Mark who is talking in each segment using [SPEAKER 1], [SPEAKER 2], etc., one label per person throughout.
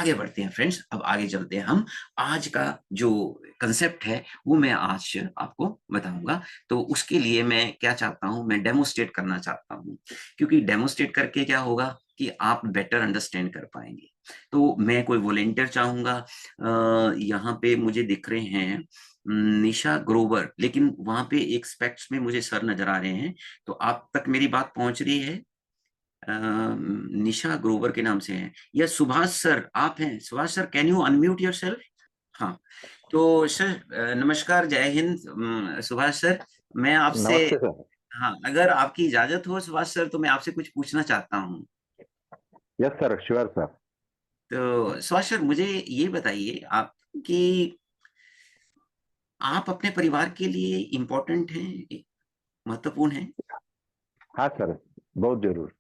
[SPEAKER 1] आगे बढ़ते हैं फ्रेंड्स। अब आगे चलते हैं हम। आज का जो कंसेप्ट है वो मैं आज आपको बताऊंगा। तो उसके लिए मैं क्या चाहता हूं, मैं डेमोस्ट्रेट करना चाहता हूं, क्योंकि डेमोस्ट्रेट करके क्या होगा कि आप बेटर अंडरस्टैंड कर पाएंगे। तो मैं कोई वॉलेंटियर चाहूंगा। यहाँ पे मुझे दिख रहे हैं निशा ग्रोवर, लेकिन वहां पे एक स्पेक्ट्स में मुझे सर नजर आ रहे हैं। तो आप तक मेरी बात पहुंच रही है? निशा ग्रोवर के नाम से हैं या सुभाष सर आप हैं? Subhash sir, can you unmute yourself? हाँ। तो सर नमस्कार, जय हिंद। सुभाष सर, मैं आपसे,
[SPEAKER 2] नमस्ते सर।
[SPEAKER 1] हाँ अगर आपकी इजाजत हो सुभाष सर, तो मैं आपसे कुछ पूछना चाहता हूँ।
[SPEAKER 2] Yes sir, sure sir.
[SPEAKER 1] तो सुभाष सर, मुझे ये बताइए आप कि आप अपने परिवार के लिए इम्पोर्टेंट हैं, महत्वपूर्ण हैं?
[SPEAKER 2] हाँ सर, बहुत जरूर।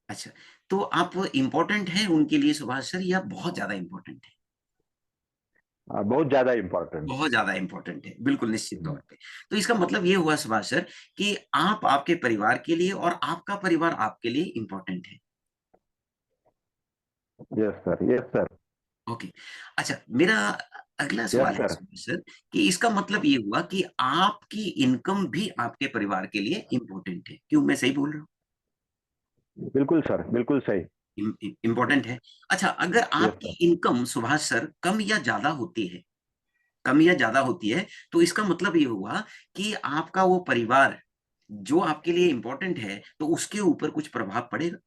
[SPEAKER 1] अच्छा, तो आप इम्पोर्टेंट हैं उनके लिए सुभाष सर, या बहुत ज्यादा इम्पोर्टेंट है?
[SPEAKER 2] बहुत ज्यादा इम्पोर्टेंट।
[SPEAKER 1] बहुत ज्यादा इंपॉर्टेंट है, बिल्कुल निश्चित तौर पे। तो इसका मतलब ये हुआ सुभाष सर कि आप आपके परिवार के लिए और आपका परिवार आपके लिए इंपॉर्टेंट है।
[SPEAKER 2] Yes sir, yes sir.
[SPEAKER 1] Okay. अच्छा, मेरा अगला
[SPEAKER 2] यस
[SPEAKER 1] सवाल है
[SPEAKER 2] सर।
[SPEAKER 1] सुभाष सर कि इसका मतलब ये हुआ कि आपकी इनकम भी आपके परिवार के लिए इंपॉर्टेंट है। क्यों, मैं सही बोल रहा
[SPEAKER 2] बिल्कुल सर, बिल्कुल सही।
[SPEAKER 1] हूँ? इंपॉर्टेंट है। अच्छा, अगर
[SPEAKER 2] यस
[SPEAKER 1] आपकी
[SPEAKER 2] सर।
[SPEAKER 1] इनकम सुभाष सर कम या ज्यादा होती है, कम या ज्यादा होती है, तो इसका मतलब ये हुआ कि आपका वो परिवार जो आपके लिए इंपॉर्टेंट है, तो उसके ऊपर कुछ प्रभाव पड़ेगा।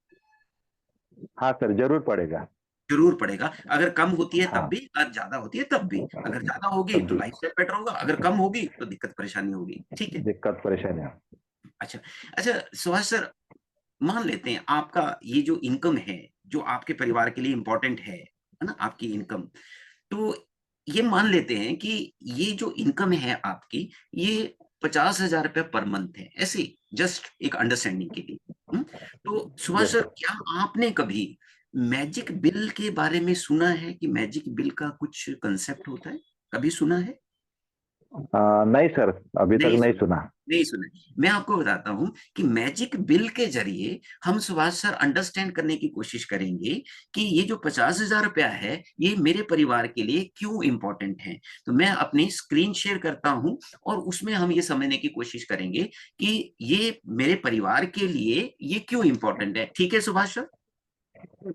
[SPEAKER 2] हाँ सर, जरूर पड़ेगा।
[SPEAKER 1] जरूर पड़ेगा। अगर कम होती है तब
[SPEAKER 2] हाँ।
[SPEAKER 1] भी, और ज्यादा होती है तब भी। अगर ज्यादा होगी
[SPEAKER 2] तब
[SPEAKER 1] तो
[SPEAKER 2] भी
[SPEAKER 1] लाइफ स्टाइल बेटर होगा, अगर कम होगी तो दिक्कत परेशानी होगी। ठीक है।
[SPEAKER 2] दिक्कत परेशानी।
[SPEAKER 1] अच्छा। अच्छा सुभाष सर, मान लेते हैं आपका ये जो इनकम है, जो आपके परिवार के लिए इंपॉर्टेंट है ना, आपकी इनकम। तो ये मान लेते हैं कि ये जो इनकम है आपकी, ये 50,000 रुपया पर मंथ है, ऐसे जस्ट एक अंडरस्टैंडिंग के लिए। तो सुभाष
[SPEAKER 2] यस
[SPEAKER 1] सर,
[SPEAKER 2] सर।
[SPEAKER 1] क्या आपने कभी मैजिक बिल के बारे में सुना है कि मैजिक बिल का कुछ कंसेप्ट होता है? कभी सुना है?
[SPEAKER 2] नहीं सर, अभी तक
[SPEAKER 1] नहीं
[SPEAKER 2] नहीं
[SPEAKER 1] सुना,
[SPEAKER 2] सुना।
[SPEAKER 1] नहीं सुना। मैं आपको बताता हूं कि मैजिक बिल के जरिए हम सुभाष सर अंडरस्टैंड करने की कोशिश करेंगे कि ये जो 50,000 रुपया है, ये मेरे परिवार के लिए क्यों इंपॉर्टेंट है। तो मैं अपनी स्क्रीन शेयर करता हूं और उसमें हम ये समझने की कोशिश करेंगे कि ये मेरे परिवार के लिए ये क्यों इंपॉर्टेंट है। ठीक है सुभाष सर?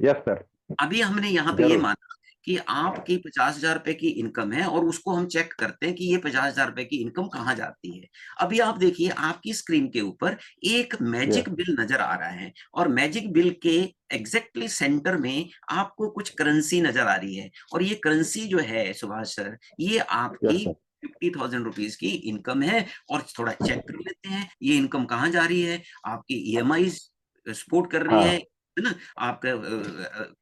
[SPEAKER 2] Yes sir.
[SPEAKER 1] अभी हमने यहाँ पे ये
[SPEAKER 2] जरूर।
[SPEAKER 1] माना कि आपकी 50,000 रुपए की इनकम है, और उसको हम चेक करते हैं कि ये 50,000 रुपए की इनकम कहाँ जाती है। अभी आप देखिए, आपकी स्क्रीन के ऊपर एक मैजिक
[SPEAKER 2] यस।
[SPEAKER 1] बिल नजर आ रहा है, और मैजिक बिल के एग्जैक्टली सेंटर में आपको कुछ करेंसी नजर आ रही है। और ये करेंसी जो है सुभाष सर, ये
[SPEAKER 2] यस
[SPEAKER 1] आपकी
[SPEAKER 2] सर।
[SPEAKER 1] 50,000 रुपीज की इनकम है। और थोड़ा चेक कर लेते हैं ये इनकम कहाँ जा रही है। आपकी ईएमआई सपोर्ट कर रही
[SPEAKER 2] हाँ।
[SPEAKER 1] है ना? आपका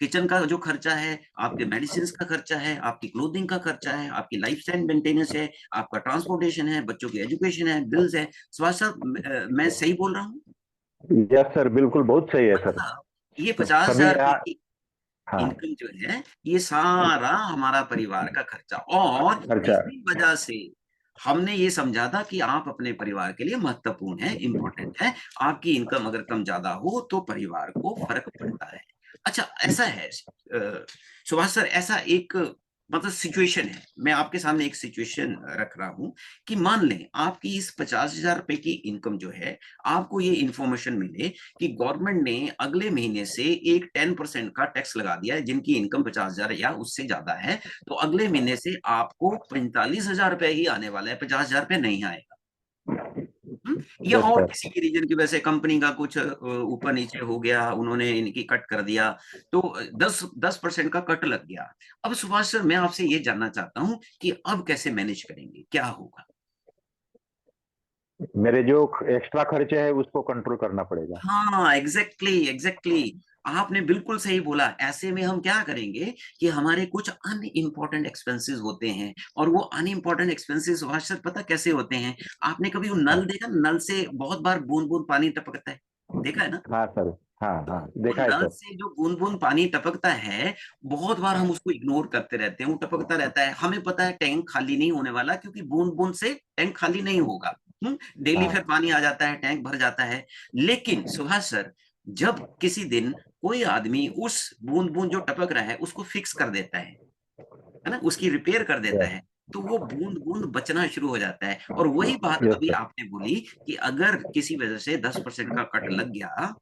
[SPEAKER 1] किचन का जो खर्चा है, आपके मेडिसिन का खर्चा है, आपकी क्लोथिंग का खर्चा है, आपकी लाइफ स्टाइल मेंटेनेंस है, आपका ट्रांसपोर्टेशन है, बच्चों की एजुकेशन है, बिल्स है। सुभाष साहब, मैं सही बोल रहा हूँ?
[SPEAKER 2] यस सर, बिल्कुल बहुत सही है सर।
[SPEAKER 1] मतलब ये
[SPEAKER 2] तो
[SPEAKER 1] पचास
[SPEAKER 2] सभी
[SPEAKER 1] हजार रुपए
[SPEAKER 2] यहाँ।
[SPEAKER 1] की
[SPEAKER 2] हाँ।
[SPEAKER 1] इनकम जो है, ये सारा हमारा परिवार का खर्चा। और
[SPEAKER 2] खर्चा।
[SPEAKER 1] इसी वजह से हमने ये समझा था कि आप अपने परिवार के लिए महत्वपूर्ण है, इंपॉर्टेंट है। आपकी इनकम अगर कम ज्यादा हो तो परिवार को फर्क पड़ता है। अच्छा, ऐसा है सुभाष सर, ऐसा एक मतलब सिचुएशन है, मैं आपके सामने एक सिचुएशन रख रहा हूं कि मान लें आपकी इस 50,000 रुपए की इनकम जो है, आपको ये इंफॉर्मेशन मिले कि गवर्नमेंट ने अगले महीने से एक 10% का टैक्स लगा दिया है, जिनकी इनकम 50,000 या उससे ज्यादा है। तो अगले महीने से आपको 45,000 रुपए ही आने वाला है, 50,000 रुपए नहीं आएगा। या
[SPEAKER 2] यस
[SPEAKER 1] और
[SPEAKER 2] सर।
[SPEAKER 1] किसी भी रीजन की वजह से कंपनी का कुछ ऊपर नीचे हो गया, उन्होंने इनकी कट कर दिया, तो 10% का कट लग गया। अब सुभाष सर, मैं आपसे ये जानना चाहता हूँ कि अब कैसे मैनेज करेंगे, क्या होगा?
[SPEAKER 2] मेरे जो एक्स्ट्रा खर्चे है उसको कंट्रोल करना पड़ेगा।
[SPEAKER 1] हाँ, एग्जैक्टली एग्जैक्टली, आपने बिल्कुल सही बोला। ऐसे में हम क्या करेंगे कि हमारे कुछ अनइम्पोर्टेंट एक्सपेंसेस होते हैं, और वो अनइम्पोर्टेंट एक्सपेंसेस सुभाष सर पता कैसे होते हैं? आपने कभी वो नल
[SPEAKER 2] हाँ।
[SPEAKER 1] देखा? नल से बहुत बार बूंद बूंद पानी टपकता है, देखा है ना?
[SPEAKER 2] हाँ सर। हाँ हाँ,
[SPEAKER 1] वो
[SPEAKER 2] देखा है
[SPEAKER 1] नल
[SPEAKER 2] सर।
[SPEAKER 1] से जो बूंद बूंद पानी टपकता है, बहुत बार हम उसको इग्नोर करते रहते हैं। वो टपकता रहता है, हमें पता है टैंक खाली नहीं होने वाला, क्योंकि बूंद बूंद से टैंक खाली नहीं होगा। डेली फिर
[SPEAKER 2] हाँ।
[SPEAKER 1] पानी आ जाता है, टैंक भर जाता है। लेकिन सुभाष सर, जब किसी दिन कोई आदमी उस बूंद बूंद जो टपक रहा है उसको फिक्स कर देता है ना, उसकी रिपेयर कर देता
[SPEAKER 2] यस
[SPEAKER 1] है, तो वो बूंद बूंद बचना शुरू हो जाता है। और वही बात
[SPEAKER 2] यस
[SPEAKER 1] अभी
[SPEAKER 2] सर।
[SPEAKER 1] आपने बोली कि अगर किसी वजह से 10% का कट लग गया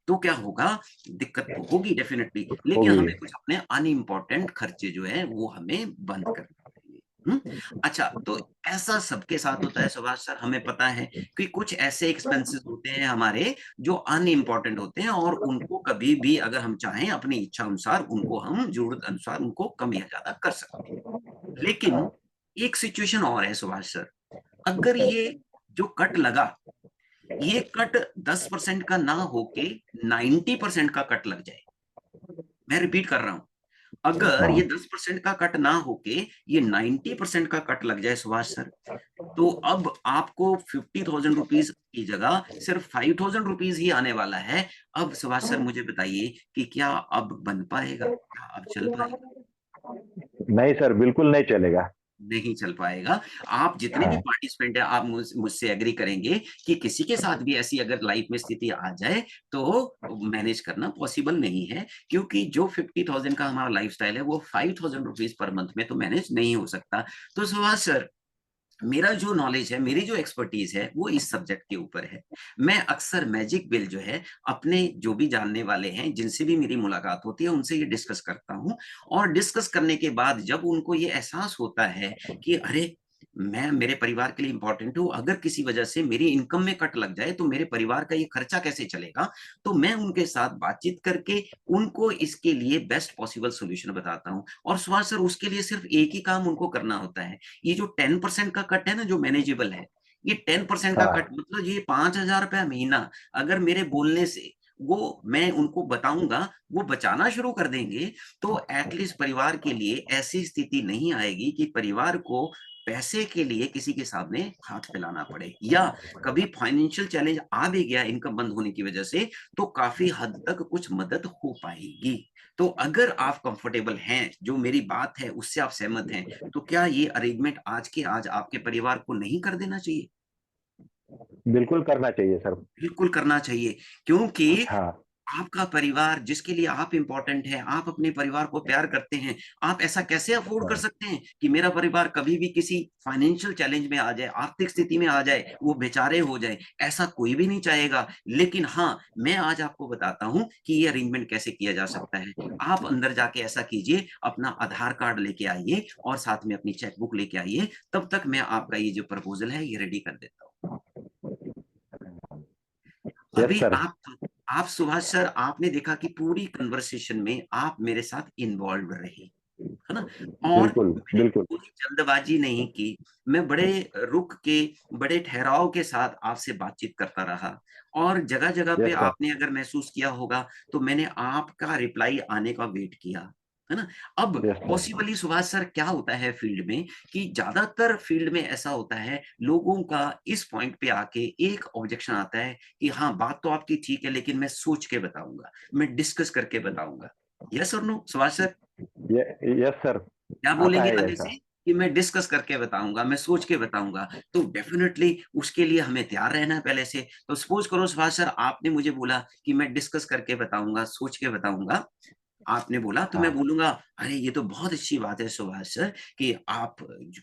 [SPEAKER 1] तो क्या होगा, दिक्कत तो होगी डेफिनेटली, लेकिन
[SPEAKER 2] होगी।
[SPEAKER 1] हमें कुछ अपने अनइम्पोर्टेंट खर्चे जो है वो हमें बंद करने चाहिए। अच्छा, तो ऐसा सबके साथ होता है सुभाष सर, हमें पता है कि कुछ ऐसे एक्सपेंसेस होते हैं हमारे जो अनइम्पोर्टेंट होते हैं, और उनको कभी भी अगर हम चाहें अपनी इच्छा अनुसार उनको हम जरूरत अनुसार उनको कम या ज्यादा कर सकते हैं। लेकिन एक सिचुएशन और है सुभाष सर, अगर ये जो कट लगा, ये कट 10% का ना होके 90% का कट लग जाए, मैं रिपीट कर रहा हूं, अगर ये
[SPEAKER 2] हाँ
[SPEAKER 1] 10% का कट ना होके ये 90% का कट लग जाए सुभाष सर, तो अब आपको 50,000 रुपीज की जगह सिर्फ 5,000 रुपीज ही आने वाला है। अब सुभाष सर मुझे बताइए कि क्या अब बन पाएगा, क्या अब चल पाएगा?
[SPEAKER 2] नहीं सर, बिल्कुल नहीं चलेगा।
[SPEAKER 1] नहीं चल पाएगा। आप जितने भी
[SPEAKER 2] हाँ
[SPEAKER 1] पार्टिसिपेंट हैं, आप मुझसे एग्री करेंगे कि किसी के साथ भी ऐसी अगर लाइफ में स्थिति आ जाए तो मैनेज करना पॉसिबल नहीं है, क्योंकि जो 50,000 का हमारा लाइफस्टाइल है वो 5,000 रुपीज पर मंथ में तो मैनेज नहीं हो सकता। तो सुभाष सर, मेरा जो नॉलेज है, मेरी जो एक्सपर्टीज है वो इस सब्जेक्ट के ऊपर है। मैं अक्सर मैजिक बिल जो है अपने जो भी जानने वाले हैं, जिनसे भी मेरी मुलाकात होती है, उनसे ये डिस्कस करता हूँ। और डिस्कस करने के बाद जब उनको ये एहसास होता है कि अरे, मैं मेरे परिवार के लिए इंपॉर्टेंट हूँ, अगर किसी वजह से मेरी इनकम में कट लग जाए तो मेरे परिवार का ये खर्चा कैसे चलेगा, तो मैं उनके साथ बातचीत करके उनको इसके लिए बेस्ट पॉसिबल सोल्यूशन बताता हूँ। और सुभाष सर, उसके लिए सिर्फ एक ही काम उनको करना होता है। ये जो 10% का कट है ना, जो मैनेजेबल है, ये 10% का कट
[SPEAKER 2] हाँ
[SPEAKER 1] मतलब ये 5,000 रुपया महीना अगर मेरे बोलने से वो मैं उनको बताऊंगा, वो बचाना शुरू कर देंगे, तो एटलीस्ट परिवार के लिए ऐसी स्थिति नहीं आएगी कि परिवार को पैसे के लिए किसी के सामने हाथ फैलाना पड़े, या कभी फाइनेंशियल चैलेंज आ भी गया इनकम बंद होने की वजह से, तो काफी हद तक कुछ मदद हो पाएगी। तो अगर आप कंफर्टेबल हैं, जो मेरी बात है उससे आप सहमत हैं, तो क्या ये अरेंजमेंट आज के आज आपके परिवार को नहीं कर देना चाहिए?
[SPEAKER 2] बिल्कुल करना चाहिए सर।
[SPEAKER 1] बिल्कुल करना चाहिए, क्योंकि
[SPEAKER 2] हाँ
[SPEAKER 1] आपका परिवार जिसके लिए आप इंपॉर्टेंट है, आप अपने परिवार को प्यार करते हैं, आप ऐसा कैसे अफोर्ड कर
[SPEAKER 2] हाँ
[SPEAKER 1] सकते हैं कि मेरा परिवार कभी भी किसी फाइनेंशियल चैलेंज में आ जाए, आर्थिक स्थिति में आ जाए, वो बेचारे हो जाए? ऐसा कोई भी नहीं चाहेगा। लेकिन हाँ, मैं आज आपको बताता हूं कि ये अरेंजमेंट कैसे किया जा सकता है। आप अंदर जाके ऐसा कीजिए, अपना आधार कार्ड लेके आइए और साथ में अपनी चेकबुक लेके आइए, तब तक मैं आपका ये जो प्रपोजल है ये रेडी कर देता हूँ।
[SPEAKER 2] यस
[SPEAKER 1] अभी
[SPEAKER 2] सर।
[SPEAKER 1] आप सुभाष सर, आपने देखा कि पूरी कन्वर्सेशन में आप मेरे साथ इन्वॉल्व रहे, है ना, और
[SPEAKER 2] बिल्कुल
[SPEAKER 1] मैंने
[SPEAKER 2] बिल्कुल।
[SPEAKER 1] कोई जल्दबाजी नहीं की। मैं बड़े रुक के, बड़े ठहराव के साथ आपसे बातचीत करता रहा, और जगह जगह पे
[SPEAKER 2] यस सर।
[SPEAKER 1] आपने अगर महसूस किया होगा तो मैंने आपका रिप्लाई आने का वेट किया, है ना। अब
[SPEAKER 2] yes sir.
[SPEAKER 1] Possibly Subhash sir क्या होता है फील्ड में, कि ज्यादातर फील्ड में ऐसा होता है, लोगों का इस पॉइंट पे आके एक ऑब्जेक्शन आता है कि हाँ, बात तो आपकी ठीक है, लेकिन मैं सोच के बताऊंगा, मैं डिस्कस करके बताऊंगा। यस और no Subhash sir,
[SPEAKER 2] yes sir.
[SPEAKER 1] क्या
[SPEAKER 2] आता
[SPEAKER 1] बोलेंगे
[SPEAKER 2] है
[SPEAKER 1] आगे
[SPEAKER 2] ऐसा।
[SPEAKER 1] से कि मैं डिस्कस करके बताऊंगा, मैं सोच के बताऊंगा? तो डेफिनेटली उसके लिए हमें तैयार रहना है पहले से। तो सपोज करो सुभाष सर, आपने मुझे बोला कि मैं डिस्कस करके बताऊंगा, सोच के बताऊंगा, आपने बोला, तो मैं
[SPEAKER 2] हाँ
[SPEAKER 1] बोलूंगा अरे ये तो बहुत अच्छी बात है सुभाष सर, कि आप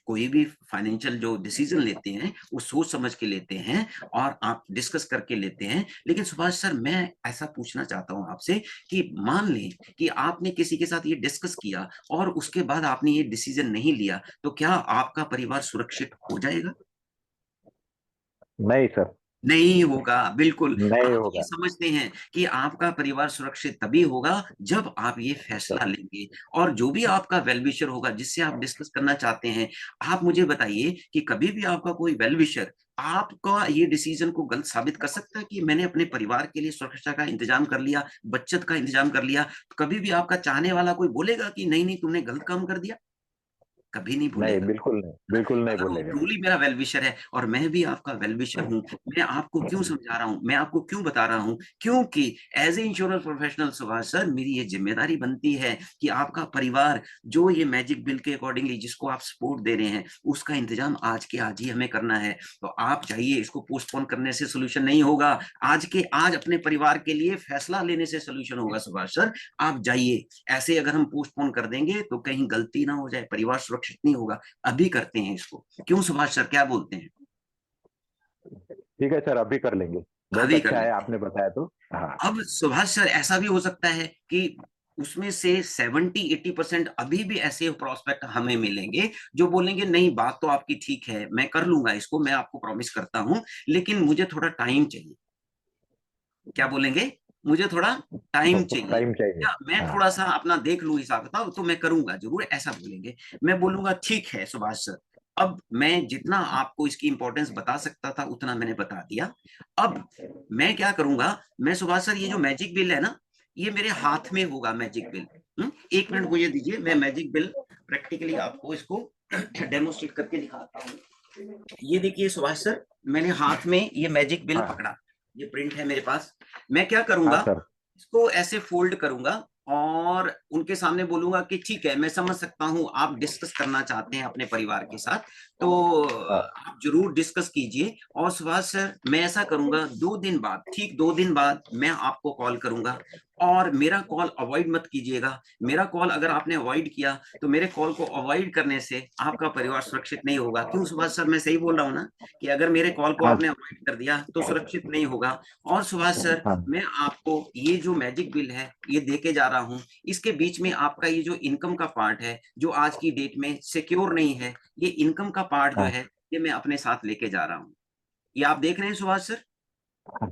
[SPEAKER 1] कोई भी फाइनेंशियल जो डिसीजन लेते हैं वो सोच समझ के लेते हैं और आप डिस्कस करके लेते हैं। लेकिन सुभाष सर, मैं ऐसा पूछना चाहता हूं आपसे कि मान लें कि आपने किसी के साथ ये डिस्कस किया और उसके बाद आपने ये डिसीजन नहीं लिया, तो क्या आपका परिवार सुरक्षित हो जाएगा?
[SPEAKER 2] नहीं सर।
[SPEAKER 1] नहीं होगा, बिल्कुल।
[SPEAKER 2] नहीं
[SPEAKER 1] आप ये
[SPEAKER 2] होगा।
[SPEAKER 1] समझते हैं कि आपका परिवार सुरक्षित तभी होगा जब आप ये फैसला लेंगे, और जो भी आपका वेल विशर होगा जिससे आप डिस्कस करना चाहते हैं, आप मुझे बताइए कि कभी भी आपका कोई वेल विशर आपका ये डिसीजन को गलत साबित कर सकता है कि मैंने अपने परिवार के लिए सुरक्षा का इंतजाम कर लिया, बचत का इंतजाम कर लिया, तो कभी भी आपका चाहने वाला कोई बोलेगा कि नहीं नहीं, तुमने गलत काम कर दिया? कभी नहीं
[SPEAKER 2] नहीं,
[SPEAKER 1] भूलेगा।
[SPEAKER 2] बिल्कुल नहीं, बिल्कुल नहीं
[SPEAKER 1] अगर वो
[SPEAKER 2] बोलेगा।
[SPEAKER 1] ट्रूली मेरा वेल विशर है और मैं भी आपका वेल विशर हूँ, मैं आपको क्यों समझा रहा हूँ, मैं आपको क्यों बता रहा हूँ, क्योंकि as a insurance professional Subhash sir, मेरी ये जिम्मेदारी बनती है कि आपका परिवार जो ये मैजिक बिल के अकॉर्डिंगली जिसको आप सपोर्ट दे रहे हैं, उसका इंतजाम आज के आज ही हमें करना है। तो आप जाइए, इसको पोस्टपोन करने से सोल्यूशन नहीं होगा, आज के आज अपने परिवार के लिए फैसला लेने से सोल्यूशन होगा सुभाष सर। आप जाइए, ऐसे अगर हम पोस्टपोन कर देंगे तो कहीं गलती ना हो जाए, परिवार सुरक्षित नहीं होगा। अभी करते हैं इसको, क्यों सुभाष सर, क्या बोलते हैं?
[SPEAKER 2] ठीक है सर, अभी कर लेंगे। बहुत
[SPEAKER 1] अभी कर
[SPEAKER 2] अच्छा है,
[SPEAKER 1] लेते हैं।
[SPEAKER 2] आपने बताया तो। हाँ।
[SPEAKER 1] अब सुभाष सर, ऐसा भी हो सकता है कि उसमें से 70-80% अभी भी ऐसे प्रोस्पेक्ट हमें मिलेंगे जो बोलेंगे नहीं, बात तो आपकी ठीक है, मैं कर लूंगा इसको, मैं आपको प्रॉमिस करता हूं, लेकिन मुझे थोड़ा टाइम चाहिए। क्या बोलेंगे? मुझे थोड़ा टाइम चाहिए,
[SPEAKER 2] टाइम चाहिए।
[SPEAKER 1] या मैं
[SPEAKER 2] हाँ।
[SPEAKER 1] थोड़ा सा अपना देख लूं हिसाब किताब, तो मैं करूंगा जरूर, ऐसा बोलेंगे। मैं बोलूंगा ठीक है सुभाष सर, अब मैं जितना आपको इसकी इंपॉर्टेंस बता सकता था उतना मैंने बता दिया। अब मैं क्या करूंगा, मैं सुभाष सर, ये जो मैजिक बिल है ना, ये मेरे हाथ में होगा मैजिक बिल। एक मिनट मुझे दीजिए, मैं मैजिक बिल प्रैक्टिकली आपको इसको डेमोस्ट्रेट करके दिखाता हूँ। ये देखिए सुभाष सर, मैंने हाथ में ये मैजिक बिल
[SPEAKER 2] हाँ।
[SPEAKER 1] पकड़ा, ये प्रिंट है मेरे पास। मैं क्या
[SPEAKER 2] हाँ
[SPEAKER 1] करूंगा,
[SPEAKER 2] सर।
[SPEAKER 1] इसको ऐसे फोल्ड करूंगा और उनके सामने बोलूंगा कि ठीक है, मैं समझ सकता हूं आप डिस्कस करना चाहते हैं अपने परिवार के साथ, तो
[SPEAKER 2] हाँ।
[SPEAKER 1] आप जरूर डिस्कस कीजिए। और सुभाष सर, मैं ऐसा करूंगा, 2 दिन बाद, ठीक 2 दिन बाद मैं आपको कॉल करूंगा, और मेरा कॉल अवॉइड मत कीजिएगा। मेरा कॉल अगर आपने अवॉइड किया तो मेरे कॉल को अवॉइड करने से आपका परिवार सुरक्षित नहीं होगा। क्यों सुभाष सर, मैं सही बोल रहा हूँ ना, कि अगर मेरे कॉल को
[SPEAKER 2] हाँ।
[SPEAKER 1] आपने अवॉइड कर दिया तो सुरक्षित नहीं होगा। और सुभाष सर,
[SPEAKER 2] हाँ।
[SPEAKER 1] मैं आपको ये जो मैजिक बिल है ये देके जा रहा हूँ, इसके बीच में आपका ये जो इनकम का पार्ट है, जो आज की डेट में सिक्योर नहीं है, ये इनकम का पार्ट जो
[SPEAKER 2] हाँ।
[SPEAKER 1] है, ये मैं अपने साथ लेके जा रहा हूँ। ये आप देख रहे हैं सुभाष सर,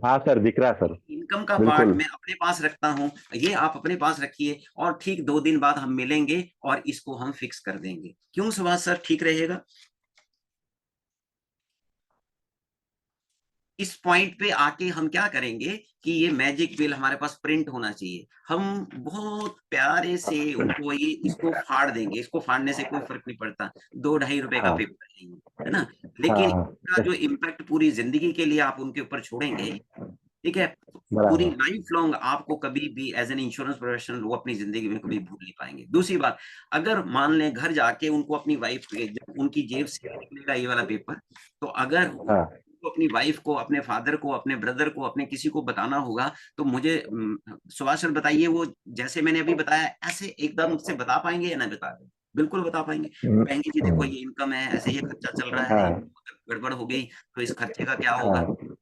[SPEAKER 2] हाँ सर, दिख रहा है सर।
[SPEAKER 1] इनकम का पार्ट
[SPEAKER 2] बिल्कुल।
[SPEAKER 1] मैं अपने पास रखता हूँ, ये आप अपने पास रखिए, और ठीक 2 दिन बाद हम मिलेंगे और इसको हम फिक्स कर देंगे। क्यों सुभाष सर, ठीक रहेगा? इस पॉइंट पे आके हम क्या करेंगे कि ये मैजिक बिल हमारे पास प्रिंट होना चाहिए, हम बहुत प्यारे से उनको ये इसको फाड़ देंगे, इसको फाड़ने से कोई फर्क नहीं पड़ता, 2-2.5 रुपए का
[SPEAKER 2] हाँ।
[SPEAKER 1] पेपर है ये, है ना?
[SPEAKER 2] हाँ।
[SPEAKER 1] लेकिन
[SPEAKER 2] हाँ।
[SPEAKER 1] इसका जो इम्पैक्ट पूरी जिंदगी के लिए आप उनके ऊपर छोड़ेंगे, ठीक है, पूरी
[SPEAKER 2] बराबर।
[SPEAKER 1] लाइफ लॉन्ग आपको कभी भी एज एन इंश्योरेंस प्रोफेशनल वो अपनी जिंदगी में कभी भूल नहीं पाएंगे। दूसरी बात, अगर मान लें घर जाके उनको अपनी वाइफ, जब उनकी जेब से निकलेगा ये वाला पेपर, तो अगर
[SPEAKER 2] हाँ।
[SPEAKER 1] को अपनी वाइफ को, अपने फादर को, अपने ब्रदर को, अपने किसी को बताना होगा, तो मुझे सुभाष सर बताइए, वो जैसे मैंने अभी बताया ऐसे एकदम से बता पाएंगे या नहीं बता पाएंगे? बिल्कुल बता पाएंगे।
[SPEAKER 2] हम्म,
[SPEAKER 1] कहेंगे जी देखो
[SPEAKER 2] हम्म,
[SPEAKER 1] ये इनकम है, ऐसे ये खर्चा चल रहा है,
[SPEAKER 2] हाँ।
[SPEAKER 1] गड़बड़ हो गई तो इस खर्चे का क्या होगा?
[SPEAKER 2] हाँ।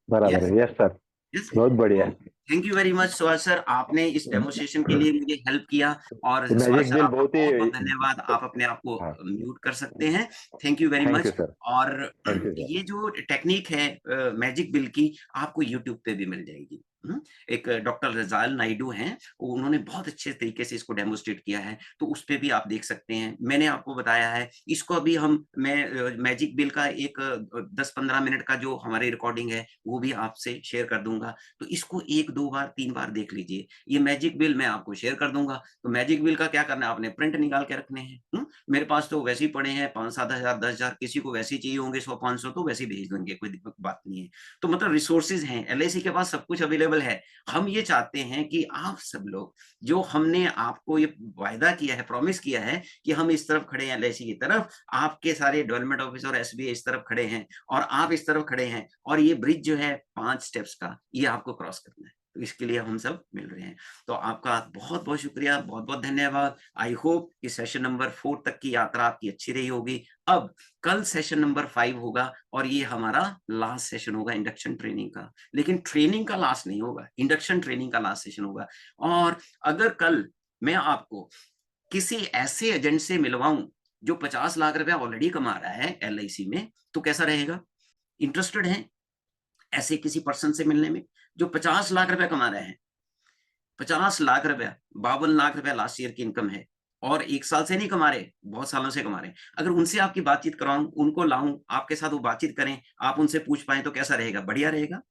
[SPEAKER 2] बराबर
[SPEAKER 1] यस,
[SPEAKER 2] है, यस सर।
[SPEAKER 1] यस।
[SPEAKER 2] बहुत बढ़िया।
[SPEAKER 1] तो thank you very much Subhash sir, आपने इस डेमोस्ट्रेशन के लिए मुझे हेल्प किया। और सुभाष
[SPEAKER 2] मैजिक
[SPEAKER 1] सर,
[SPEAKER 2] बिल
[SPEAKER 1] आपका
[SPEAKER 2] बहुत
[SPEAKER 1] बहुत बहुत
[SPEAKER 2] ही।
[SPEAKER 1] धन्यवाद, आप अपने आप को
[SPEAKER 2] हाँ।
[SPEAKER 1] म्यूट कर सकते हैं। Thank you very
[SPEAKER 2] thank you
[SPEAKER 1] much.
[SPEAKER 2] Sir.
[SPEAKER 1] और
[SPEAKER 2] थैंक यू सर।
[SPEAKER 1] ये जो टेक्निक है मैजिक बिल की, आपको यूट्यूब पे भी मिल जाएगी। एक डॉक्टर रजाल नायडू हैं, उन्होंने बहुत अच्छे तरीके से इसको डेमोस्ट्रेट किया है, तो उस पे भी आप देख सकते हैं। मैंने आपको बताया है इसको, अभी मैं मैजिक बिल का एक 10-15 मिनट का जो हमारी रिकॉर्डिंग है वो भी आपसे शेयर कर दूंगा, तो इसको 1-2 बार 3 बार देख लीजिए। ये मैजिक बिल मैं आपको शेयर कर दूंगा। तो मैजिक बिल का क्या करना है, आपने प्रिंट निकाल के रखने हैं। मेरे पास तो वैसे ही पड़े हैं 5-7 हजार 10 हजार, किसी को वैसे ही चाहिए होंगे 100-500, तो वैसे ही भेज देंगे, कोई दिक्कत बात नहीं है। तो मतलब रिसोर्सेज हैं, एलआईसी के पास सब कुछ अवेलेबल है। हम ये चाहते हैं कि आप सब लोग, जो हमने आपको ये वायदा किया है, प्रॉमिस किया है कि हम इस तरफ खड़े हैं एलआईसी की तरफ, आपके सारे डेवलपमेंट ऑफिसर और एसबीआई इस तरफ खड़े हैं और आप इस तरफ खड़े हैं, और ये ब्रिज जो है 5 स्टेप्स का, ये आपको क्रॉस करना है। तो इसके लिए हम सब मिल रहे हैं। तो आपका बहुत बहुत शुक्रिया, बहुत बहुत धन्यवाद। आई होप कि सेशन नंबर 4 तक की यात्रा आपकी अच्छी रही होगी। अब कल सेशन नंबर 5 होगा, और ये हमारा लास्ट सेशन होगा इंडक्शन ट्रेनिंग का। लेकिन ट्रेनिंग का लास्ट नहीं होगा, इंडक्शन ट्रेनिंग का लास्ट सेशन होगा। और अगर कल मैं आपको किसी ऐसे एजेंट से मिलवाऊं जो 50 लाख रुपया ऑलरेडी कमा रहा है एलआईसी में, तो कैसा रहेगा? इंटरेस्टेड हैं ऐसे किसी पर्सन से मिलने में जो 50 लाख रुपया कमा रहे हैं? 50 लाख रुपया, 52 लाख रुपया लास्ट ईयर की इनकम है, और 1 साल से नहीं कमा रहे, बहुत सालों से कमा रहे हैं। अगर उनसे आपकी बातचीत कराऊं, उनको लाऊं आपके साथ, वो बातचीत करें, आप उनसे पूछ पाए, तो कैसा रहेगा? बढ़िया रहेगा।